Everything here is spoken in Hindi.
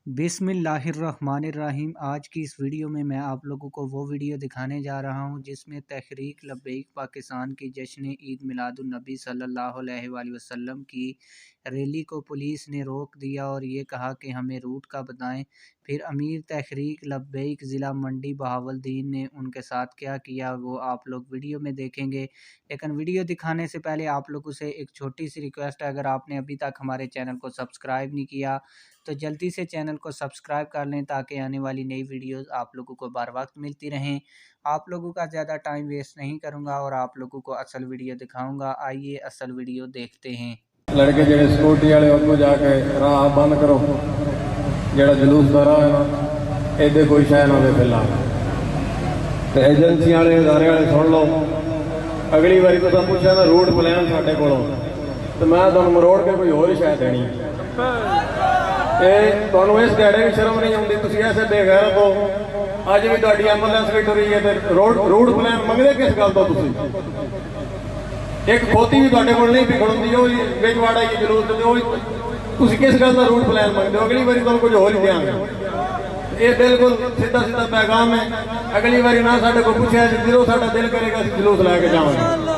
बिस्मिल्लाहिर्रहमानिर्रहीम। आज की इस वीडियो में मैं आप लोगों को वो वीडियो दिखाने जा रहा हूं जिसमें तहरीक लब्बैक पाकिस्तान की जश्न ईद मिलादुन्नबी सल्लल्लाहु अलैहि वसल्लम की रैली को पुलिस ने रोक दिया और ये कहा कि हमें रूट का बताएं। फिर अमीर तहरीक लब्बैक ज़िला मंडी बहावलदीन ने उनके साथ क्या किया वो आप लोग वीडियो में देखेंगे। लेकिन वीडियो दिखाने से पहले आप लोगों से एक छोटी सी रिक्वेस्ट है, अगर आपने अभी तक हमारे चैनल को सब्सक्राइब नहीं किया तो जल्दी से चैनल को सब्सक्राइब कर लें ताकि आने वाली नई वीडियोस आप लोगों को बर वक्त मिलती रहें। आप लोगों का ज़्यादा टाइम वेस्ट नहीं करूंगा और आप लोगों को असल वीडियो दिखाऊंगा। आइए असल वीडियो देखते हैं। लड़के जो स्कूटी वाले उनको जाके राह बंद करो, जो जलूस का राह है ना इधे कोई शह ना फिलहाल। तो एजेंसी वाले अदारे वाले सुन लो, अगली बारी तो पूछा ना रूट प्लान साढ़े को तो मैं तुम मरोड़ के कोई होर शह देनी। इस ध्याड़े भी शर्म नहीं आती, तुम ऐसे बेगैरत हो। अज भी तुहाडी एम्बुलेंस भी टुरी है तो रूट प्लान मंगते किस गल तो तुसीं? एक खोती भी तुहाडे कोल नहीं खड़ोंदी, विच वाड़ा ही जलूस तुसीं किस गल का रूट प्लान मंगते हो? अगली बारी तुहानूं कुछ होर ही देंगे। ये बिल्कुल सीधा सीधा पैगाम है। अगली बारी ना साडे को पूछा, दिलों साडा दिल करेगा जलूस लैके जावांगे।